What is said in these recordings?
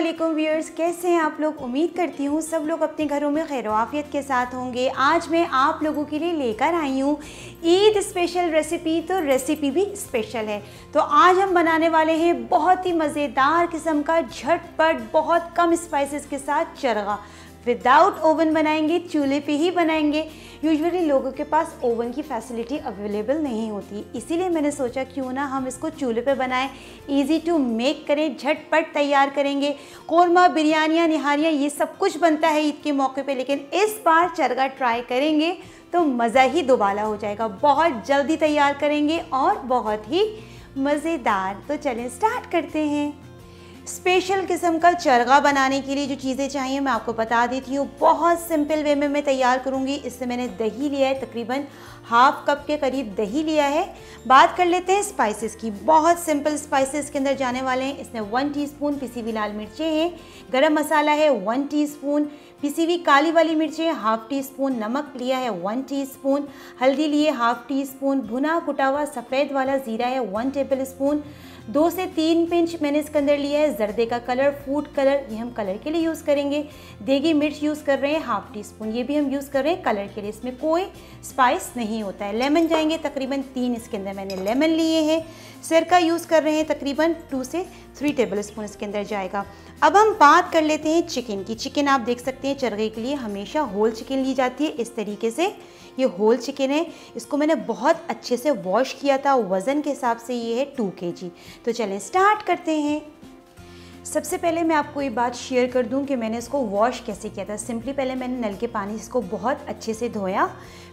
अस्सलामुअलैकुम व्यूअर्स, कैसे हैं आप लोग। उम्मीद करती हूँ सब लोग अपने घरों में खैर आफियत के साथ होंगे। आज मैं आप लोगों के लिए लेकर आई हूँ ईद स्पेशल रेसिपी। तो रेसिपी भी स्पेशल है। तो आज हम बनाने वाले हैं बहुत ही मज़ेदार किस्म का झटपट बहुत कम स्पाइसेस के साथ चरगा। विदाउट ओवन बनाएंगे, चूल्हे पे ही बनाएंगे। यूजुअली लोगों के पास ओवन की फैसिलिटी अवेलेबल नहीं होती, इसीलिए मैंने सोचा क्यों ना हम इसको चूल्हे पे बनाएं, इजी टू मेक करें, झटपट तैयार करेंगे। कोरमा, बिरयानियाँ, निहारियाँ ये सब कुछ बनता है ईद के मौके पे, लेकिन इस बार चरगा ट्राई करेंगे तो मज़ा ही दोबाला हो जाएगा। बहुत जल्दी तैयार करेंगे और बहुत ही मज़ेदार। तो चलें स्टार्ट करते हैं। स्पेशल किस्म का चरगा बनाने के लिए जो चीज़ें चाहिए मैं आपको बता देती हूँ। बहुत सिंपल वे में मैं तैयार करूँगी। इससे मैंने दही लिया है, तकरीबन हाफ कप के करीब दही लिया है। बात कर लेते हैं स्पाइसेस की। बहुत सिंपल स्पाइसेस के अंदर जाने वाले हैं। इसमें 1 टीस्पून पिसी हुई लाल मिर्चें हैं, गरम मसाला है 1 टीस्पून, पिसी हुई काली वाली मिर्चें हाफ टी स्पून, नमक लिया है 1 टीस्पून, हल्दी लिए हाफ टी स्पून, भुना कुटा हुआ सफ़ेद वाला ज़ीरा है 1 टेबल स्पून, 2 से 3 पिंच मैंने इसके अंदर लिया है जर्दे का कलर, फूड कलर, ये हम कलर के लिए यूज़ करेंगे। देगी मिर्च यूज़ कर रहे हैं हाफ टी स्पून, ये भी हम यूज़ कर रहे हैं कलर के लिए, इसमें कोई स्पाइस नहीं होता है। लेमन जाएंगे तकरीबन 3, इसके अंदर मैंने लेमन लिए हैं। सिरका यूज़ कर रहे हैं तकरीबन 2 से 3 टेबल स्पून इसके अंदर जाएगा। अब हम बात कर लेते हैं चिकन की। चिकन आप देख सकते हैं चरगे के लिए हमेशा होल चिकन ली जाती है। इस तरीके से ये होल चिकन है। इसको मैंने बहुत अच्छे से वॉश किया था। वज़न के हिसाब से ये है 2 kg। तो चलें स्टार्ट करते हैं। सबसे पहले मैं आपको ये बात शेयर कर दूं कि मैंने इसको वॉश कैसे किया था। सिंपली पहले मैंने नल के पानी से इसको बहुत अच्छे से धोया।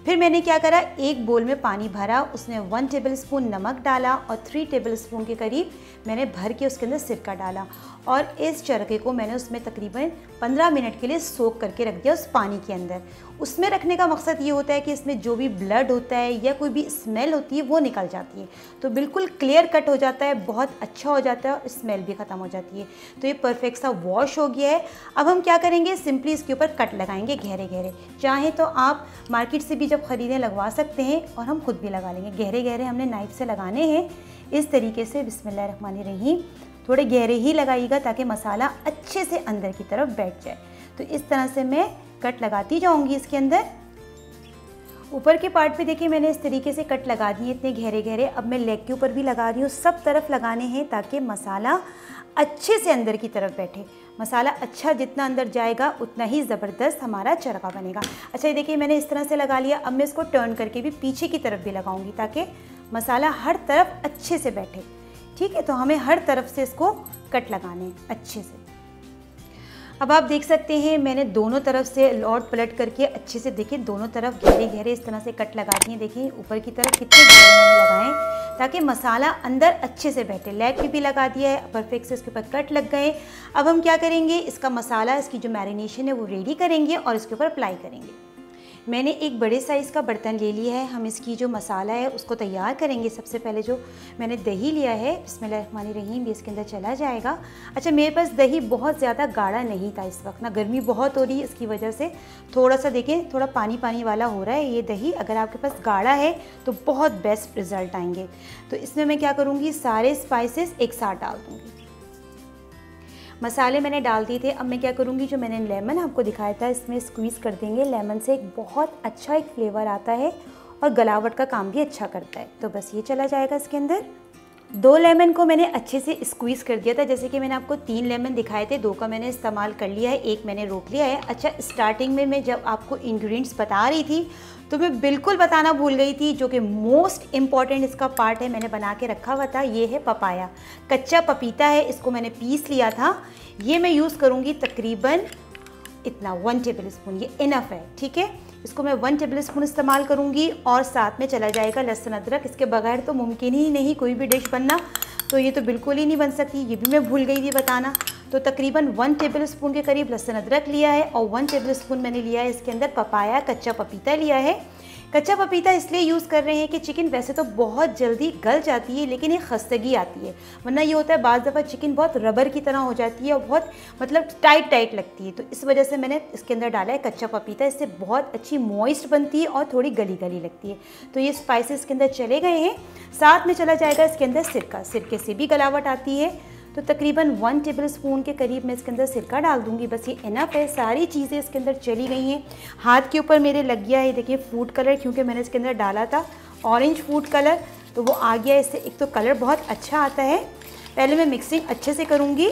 फिर मैंने क्या करा, एक बोल में पानी भरा, उसमें 1 टेबल स्पून नमक डाला और 3 टेबल स्पून के करीब मैंने भर के उसके अंदर सिरका डाला और इस चरखे को मैंने उसमें तकरीबन 15 मिनट के लिए सोक करके रख दिया उस पानी के अंदर। उसमें रखने का मकसद ये होता है कि इसमें जो भी ब्लड होता है या कोई भी स्मेल होती है वो निकल जाती है, तो बिल्कुल क्लियर कट हो जाता है, बहुत अच्छा हो जाता है और स्मेल भी ख़त्म हो जाती है। तो ये परफेक्ट सा वॉश हो गया है। अब हम क्या करेंगे, सिंपली इसके ऊपर कट लगाएंगे गहरे गहरे। चाहे तो आप मार्केट से भी जब ख़रीदें लगवा सकते हैं और हम खुद भी लगा लेंगे। गहरे गहरे हमने नाइफ से लगाने हैं इस तरीके से। बिस्मिल्लाहिर्रहमानिर्रहीम। थोड़े गहरे ही लगाइएगा ताकि मसाला अच्छे से अंदर की तरफ बैठ जाए। तो इस तरह से मैं कट लगाती जाऊंगी इसके अंदर। ऊपर के पार्ट पे देखिए मैंने इस तरीके से कट लगा दिए इतने गहरे गहरे। अब मैं लेग के ऊपर भी लगा रही हूँ। सब तरफ लगाने हैं ताकि मसाला अच्छे से अंदर की तरफ बैठे। मसाला अच्छा जितना अंदर जाएगा उतना ही ज़बरदस्त हमारा चरगा बनेगा। अच्छा ये देखिए मैंने इस तरह से लगा लिया। अब मैं इसको टर्न करके भी पीछे की तरफ भी लगाऊंगी ताकि मसाला हर तरफ अच्छे से बैठे। ठीक है, तो हमें हर तरफ से इसको कट लगाने हैं अच्छे से। अब आप देख सकते हैं मैंने दोनों तरफ से लौट पलट करके अच्छे से देखिए दोनों तरफ गहरे गहरे इस तरह से कट लगा दिए। देखिए ऊपर की तरफ कितने गहरे मैंने लगाए ताकि मसाला अंदर अच्छे से बैठे। लेग पे भी लगा दिया है, परफेक्ट से इसके ऊपर कट लग गए। अब हम क्या करेंगे, इसका मसाला, इसकी जो मैरिनेशन है वो रेडी करेंगे और इसके ऊपर अप्लाई करेंगे। मैंने एक बड़े साइज़ का बर्तन ले लिया है। हम इसकी जो मसाला है उसको तैयार करेंगे। सबसे पहले जो मैंने दही लिया है, बिस्मिल्लाहिर्रहमानिर्रहीम, भी इसके अंदर चला जाएगा। अच्छा मेरे पास दही बहुत ज़्यादा गाढ़ा नहीं था इस वक्त ना, गर्मी बहुत हो रही है इसकी वजह से थोड़ा सा देखें थोड़ा पानी पानी वाला हो रहा है ये दही। अगर आपके पास गाढ़ा है तो बहुत बेस्ट रिज़ल्ट आएंगे। तो इसमें मैं क्या करूँगी, सारे स्पाइसेस एक साथ डाल दूँगी। मसाले मैंने डाल दिए थे। अब मैं क्या करूँगी, जो मैंने लेमन आपको दिखाया था इसमें स्क्वीज़ कर देंगे। लेमन से एक बहुत अच्छा एक फ्लेवर आता है और गलावट का काम भी अच्छा करता है। तो बस ये चला जाएगा इसके अंदर। 2 लेमन को मैंने अच्छे से स्क्वीज़ कर दिया था। जैसे कि मैंने आपको 3 लेमन दिखाए थे, 2 का मैंने इस्तेमाल कर लिया है, 1 मैंने रोक लिया है। अच्छा स्टार्टिंग में मैं जब आपको इंग्रेडिएंट्स बता रही थी तो मैं बिल्कुल बताना भूल गई थी, जो कि मोस्ट इम्पॉर्टेंट इसका पार्ट है, मैंने बना के रखा हुआ था। ये है पपाया, कच्चा पपीता है, इसको मैंने पीस लिया था। ये मैं यूज़ करूँगी तकरीबन इतना 1 टेबल स्पून, ये इनफ है। ठीक है, इसको मैं 1 टेबल स्पून इस्तेमाल करूँगी और साथ में चला जाएगा लहसुन अदरक। इसके बगैर तो मुमकिन ही नहीं कोई भी डिश बनना, तो ये तो बिल्कुल ही नहीं बन सकती। ये भी मैं भूल गई थी बताना। तो तकरीबन 1 टेबल स्पून के करीब लहसुन अदरक लिया है और 1 टेबल स्पून मैंने लिया है इसके अंदर पपाया, कच्चा पपीता लिया है। कच्चा पपीता इसलिए यूज़ कर रहे हैं कि चिकन वैसे तो बहुत जल्दी गल जाती है लेकिन एक खस्तगी आती है, वरना ये होता है बाज़ दफ़ा चिकन बहुत रबर की तरह हो जाती है और बहुत मतलब टाइट लगती है। तो इस वजह से मैंने इसके अंदर डाला है कच्चा पपीता। इससे बहुत अच्छी मॉइस्ट बनती है और थोड़ी गली गली लगती है। तो ये स्पाइसेस के अंदर चले गए हैं। साथ में चला जाएगा इसके अंदर सिरका, सिरके से भी गलावट आती है। तो तकरीबन 1 टेबलस्पून के करीब मैं इसके अंदर सिरका डाल दूँगी। बस ये इनफ है, सारी चीज़ें इसके अंदर चली गई हैं। हाथ के ऊपर मेरे लग गया है, देखिए फूड कलर, क्योंकि मैंने इसके अंदर डाला था ऑरेंज फूड कलर, तो वो आ गया। इससे एक तो कलर बहुत अच्छा आता है। पहले मैं मिक्सिंग अच्छे से करूँगी।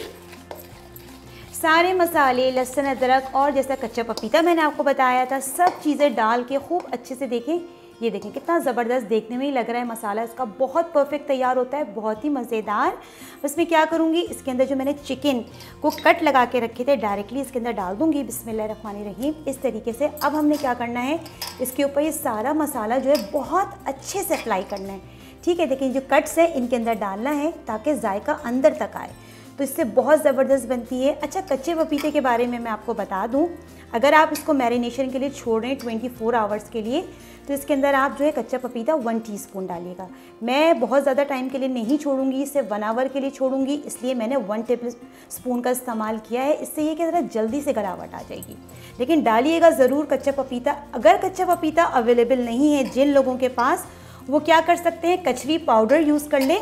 सारे मसाले, लहसुन, अदरक और जैसा कच्चा पपीता मैंने आपको बताया था, सब चीज़ें डाल के खूब अच्छे से देखें। ये देखें कितना ज़बरदस्त देखने में ही लग रहा है मसाला इसका, बहुत परफेक्ट तैयार होता है, बहुत ही मज़ेदार। बस मैं क्या करूँगी, इसके अंदर जो मैंने चिकन को कट लगा के रखे थे डायरेक्टली इसके अंदर डाल दूँगी। बिस्मिल्लाहिर्रहमानिर्रहीम। इस तरीके से अब हमने क्या करना है, इसके ऊपर ये सारा मसाला जो है बहुत अच्छे से अप्लाई करना है। ठीक है, देखिए जो कट्स हैं इनके अंदर डालना है ताकि जायका अंदर तक आए, तो इससे बहुत ज़बरदस्त बनती है। अच्छा, कच्चे पपीते के बारे में मैं आपको बता दूं, अगर आप इसको मैरिनेशन के लिए छोड़ रहे हैं 24 आवर्स के लिए, तो इसके अंदर आप जो है कच्चा पपीता 1 टीस्पून डालिएगा। मैं बहुत ज़्यादा टाइम के लिए नहीं छोड़ूंगी, इसे 1 आवर के लिए छोड़ूंगी, इसलिए मैंने 1 टेबल स्पून का इस्तेमाल किया है। इससे ये कि ज़रा जल्दी से गलावट आ जाएगी, लेकिन डालिएगा ज़रूर कच्चा पपीता। अगर कच्चा पपीता अवेलेबल नहीं है जिन लोगों के पास, वो क्या कर सकते हैं, कचरी पाउडर यूज़ कर लें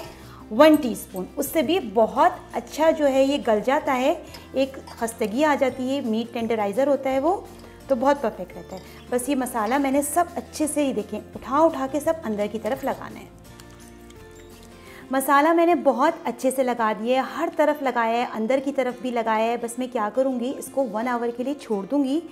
1 टीस्पून, उससे भी बहुत अच्छा जो है ये गल जाता है, एक खस्तगी आ जाती है, मीट टेंडराइज़र होता है वो, तो बहुत परफेक्ट रहता है। बस ये मसाला मैंने सब अच्छे से ही देखें उठा के सब अंदर की तरफ लगाना है। मसाला मैंने बहुत अच्छे से लगा दिया है, हर तरफ लगाया है, अंदर की तरफ भी लगाया है। बस मैं क्या करूँगी, इसको 1 आवर के लिए छोड़ दूँगी।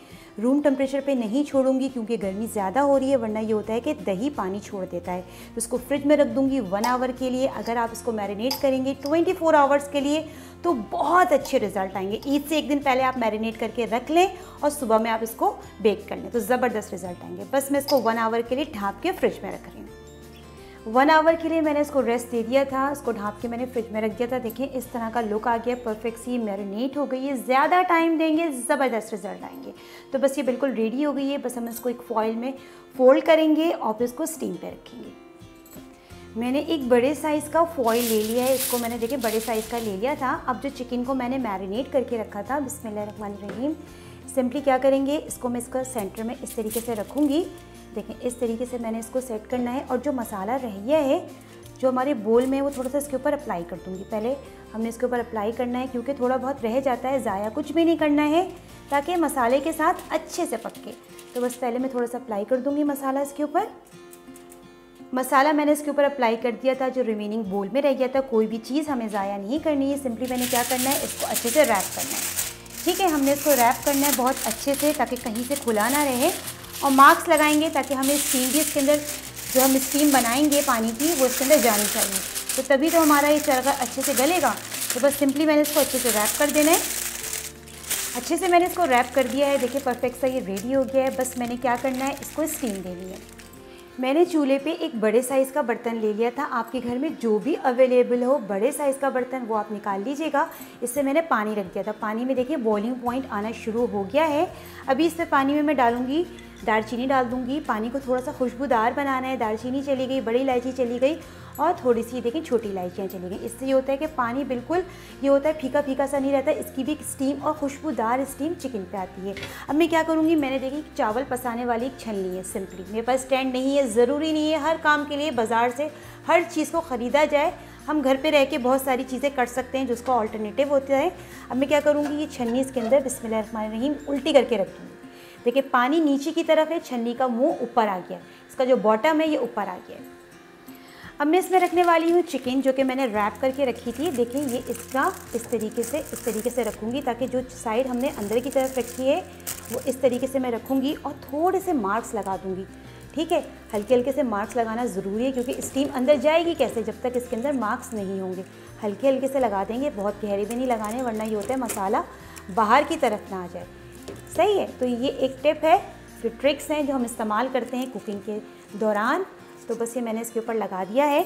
रूम टेम्परेचर पे नहीं छोड़ूंगी क्योंकि गर्मी ज़्यादा हो रही है, वरना ये होता है कि दही पानी छोड़ देता है। तो इसको फ्रिज में रख दूँगी 1 आवर के लिए। अगर आप इसको मैरिनेट करेंगे 24 आवर्स के लिए तो बहुत अच्छे रिजल्ट आएंगे। ईद से 1 दिन पहले आप मैरिनेट करके रख लें और सुबह में आप इसको बेक कर लें तो ज़बरदस्त रिजल्ट आएंगे। बस मैं इसको 1 आवर के लिए ढाँप के फ्रिज में रख रही हूँ। 1 आवर के लिए मैंने इसको रेस्ट दे दिया था, इसको ढाँप के मैंने फ्रिज में रख दिया था। देखिए इस तरह का लुक आ गया, परफेक्ट सी मैरिनेट हो गई है। ज़्यादा टाइम देंगे ज़बरदस्त रिजल्ट आएंगे। तो बस ये बिल्कुल रेडी हो गई है। बस हम इसको एक फॉइल में फोल्ड करेंगे और फिर इसको स्टीम पे रखेंगे। मैंने एक बड़े साइज़ का फॉइल ले लिया है, इसको मैंने देखिए बड़े साइज़ का ले लिया था। अब जो चिकन को मैंने मैरिनेट करके रखा था, बिस्मिल्लाहिर्रहमानिर्रहीम, सिंपली क्या करेंगे, इसको मैं इसका सेंटर में इस तरीके से रखूँगी। देखें इस तरीके से मैंने इसको सेट करना है और जो मसाला रह गया है जो हमारे बोल में, वो थोड़ा सा इसके ऊपर अप्लाई कर दूँगी। पहले हमने इसके ऊपर अप्लाई करना है क्योंकि थोड़ा बहुत रह जाता है, ज़ाया कुछ भी नहीं करना है ताकि मसाले के साथ अच्छे से पके। तो बस पहले मैं थोड़ा सा अप्लाई कर दूँगी मसाला इसके ऊपर। मसाला मैंने इसके ऊपर अप्लाई कर दिया था, जो रिमेनिंग बोल में रह गया था। कोई भी चीज़ हमें ज़ाया नहीं करनी है, सिंपली मैंने क्या करना है, इसको अच्छे से रैप करना है। ठीक है, हमने इसको रैप करना है बहुत अच्छे से ताकि कहीं से खुला ना रहे, और मार्क्स लगाएंगे ताकि हमें स्टीम भी इसके अंदर, जो हम स्टीम बनाएंगे पानी की, वो इसके अंदर जानी चाहिए। तो तभी तो हमारा ये चरगा अच्छे से गलेगा। तो बस सिंपली मैंने इसको अच्छे से रैप कर देना है। अच्छे से मैंने इसको रैप कर दिया है। देखिए परफेक्ट सा ये रेडी हो गया है। बस मैंने क्या करना है, इसको स्टीम देनी है। मैंने चूल्हे पे एक बड़े साइज़ का बर्तन ले लिया था। आपके घर में जो भी अवेलेबल हो बड़े साइज़ का बर्तन, वो आप निकाल लीजिएगा। इससे मैंने पानी रख दिया था। पानी में देखिए बॉइलिंग पॉइंट आना शुरू हो गया है। अभी इस पानी में मैं डालूंगी, दालचीनी डाल दूंगी। पानी को थोड़ा सा खुशबूदार बनाना है। दालचीनी चली गई, बड़ी इलायची चली गई और थोड़ी सी देखिए छोटी इलायचियाँ चली गई। इससे ये होता है कि पानी बिल्कुल ये होता है फीका फीका सा नहीं रहता। इसकी भी स्टीम और खुशबूदार स्टीम चिकन पे आती है। अब मैं क्या करूँगी, मैंने देखिए चावल पसाने वाली एक छलनी है। सिंपली मेरे पास स्टैंड नहीं है, ज़रूरी नहीं है हर काम के लिए बाज़ार से हर चीज़ को ख़रीदा जाए। हम घर पे रह के बहुत सारी चीज़ें कर सकते हैं जिसका ऑल्टरनेटिव होता है। अब मैं क्या करूँगी, ये छन्नी इसके अंदर बिस्मिल्लाहिर्रहमानिर्रहीम उल्टी करके रख दूँगी। देखिए पानी नीचे की तरफ है, छन्नी का मुंह ऊपर आ गया, इसका जो बॉटम है ये ऊपर आ गया है। अब मैं इसमें रखने वाली हूँ चिकन, जो कि मैंने रैप करके रखी थी। देखिए ये इसका इस तरीके से रखूँगी ताकि जो साइड हमने अंदर की तरफ रखी है वो इस तरीके से मैं रखूँगी और थोड़े से मार्क्स लगा दूँगी। ठीक है, हल्के हल्के से मार्क्स लगाना ज़रूरी है क्योंकि स्टीम अंदर जाएगी कैसे जब तक इसके अंदर मार्क्स नहीं होंगे। हल्के हल्के से लगा देंगे, बहुत गहरे भी नहीं लगाने, वरना ये होता है मसाला बाहर की तरफ ना आ जाए। सही है, तो ये एक टिप है, जो ट्रिक्स हैं जो हम इस्तेमाल करते हैं कुकिंग के दौरान। तो बस ये मैंने इसके ऊपर लगा दिया है।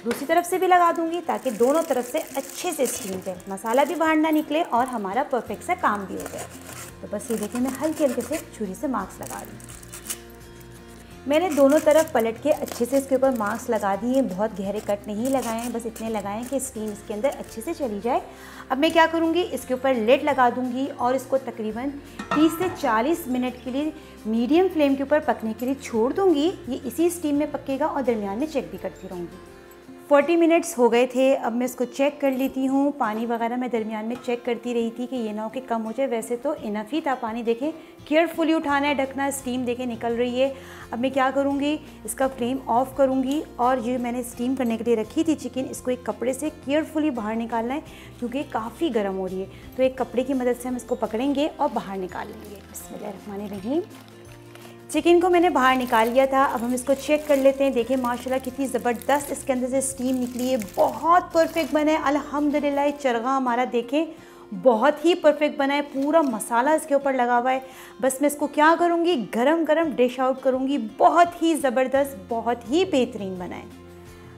दूसरी तरफ से भी लगा दूंगी ताकि दोनों तरफ से अच्छे से स्टीम जाए, मसाला भी बाहर ना निकले और हमारा परफेक्ट सा काम भी हो जाए। तो बस ये देखिए मैं हल्के हल्के से छुरी से मार्क्स लगा रही हूँ। मैंने दोनों तरफ पलट के अच्छे से इसके ऊपर मार्क्स लगा दिए हैं। बहुत गहरे कट नहीं लगाए हैं, बस इतने लगाए हैं कि स्टीम इसके अंदर अच्छे से चली जाए। अब मैं क्या करूँगी, इसके ऊपर लिड लगा दूँगी और इसको तकरीबन 30 से 40 मिनट के लिए मीडियम फ्लेम के ऊपर पकने के लिए छोड़ दूँगी। ये इसी स्टीम में पकेगा और दरमियान में चेक भी करती रहूँगी। 40 मिनट्स हो गए थे। अब मैं इसको चेक कर लेती हूँ। पानी वगैरह मैं दरमियान में चेक करती रही थी कि ये ना हो कि कम हो जाए, वैसे तो इनफ ही था पानी। देखें केयरफुली उठाना है ढकना, स्टीम देखें निकल रही है। अब मैं क्या करूँगी, इसका फ्लेम ऑफ करूँगी और ये मैंने स्टीम करने के लिए रखी थी चिकन, इसको एक कपड़े से केयरफुली बाहर निकालना है क्योंकि काफ़ी गर्म हो रही है। तो एक कपड़े की मदद से हम इसको पकड़ेंगे और बाहर निकाल लेंगे। बिस्मिल्लाहिर्रहमानिर्रहीम। चिकन को मैंने बाहर निकाल लिया था। अब हम इसको चेक कर लेते हैं। देखिए माशाल्लाह कितनी ज़बरदस्त इसके अंदर से स्टीम निकली है, बहुत परफेक्ट बना है अल्हम्दुलिल्लाह। चरगा हमारा देखें बहुत ही परफेक्ट बना है, पूरा मसाला इसके ऊपर लगा हुआ है। बस मैं इसको क्या करूँगी, गरम गरम डिश आउट करूँगी। बहुत ही ज़बरदस्त, बहुत ही बेहतरीन बना है।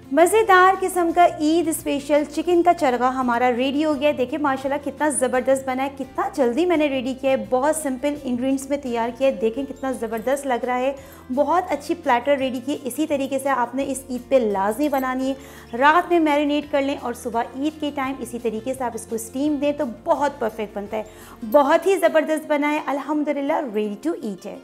मज़ेदार किस्म का ईद स्पेशल चिकन का चरगा हमारा रेडी हो गया है। देखिए माशाल्लाह कितना ज़बरदस्त बना है, कितना जल्दी मैंने रेडी किया है, बहुत सिंपल इंग्रेडिएंट्स में तैयार किया है। देखें कितना ज़बरदस्त लग रहा है, बहुत अच्छी प्लेटर रेडी की। इसी तरीके से आपने इस ईद पे लाजमी बनानी है। रात में मैरिनेट कर लें और सुबह ईद के टाइम इसी तरीके से आप इसको स्टीम दें तो बहुत परफेक्ट बनता है। बहुत ही ज़बरदस्त बना है अल्हम्दुलिल्लाह, रेडी टू ईट है।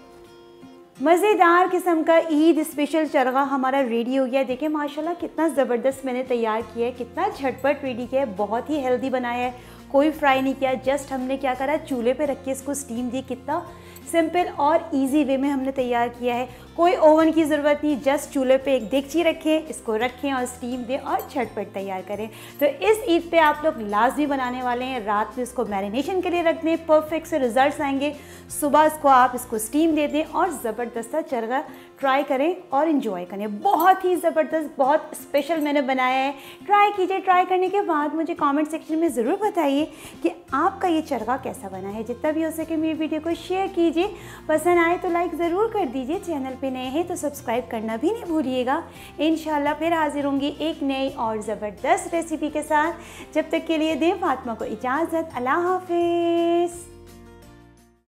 मज़ेदार किस्म का ईद स्पेशल चरगा हमारा रेडी हो गया है। देखिए माशाल्लाह कितना ज़बरदस्त मैंने तैयार किया है, कितना झटपट रेडी किया है, बहुत ही हेल्दी बनाया है। कोई फ्राई नहीं किया, जस्ट हमने क्या करा, चूल्हे पे रख के इसको स्टीम दी। कितना सिंपल और इजी वे में हमने तैयार किया है। कोई ओवन की ज़रूरत नहीं, जस्ट चूल्हे पे एक देगची रखें, इसको रखें और स्टीम दें और झटपट तैयार करें। तो इस ईद पे आप लोग लाजमी बनाने वाले हैं। रात में इसको मैरिनेशन के लिए रख दें, परफेक्ट से रिजल्ट्स आएंगे। सुबह इसको आप इसको स्टीम दे दें और ज़बरदस्त चरगा ट्राई करें और इन्जॉय करें। बहुत ही ज़बरदस्त, बहुत स्पेशल मैंने बनाया है। ट्राई कीजिए। ट्राई करने के बाद मुझे कमेंट सेक्शन में ज़रूर बताइए कि आपका ये चरगा कैसा बना है। जितना भी हो सके मेरी वीडियो को शेयर कीजिए, पसंद आए तो लाइक ज़रूर कर दीजिए। चैनल पे नए हैं तो सब्सक्राइब करना भी नहीं भूलिएगा। इंशाल्लाह फिर हाजिर होंगी एक नई और ज़बरदस्त रेसिपी के साथ। जब तक के लिए दें फातिमा को इजाज़त। अल्लाह हाफिज़।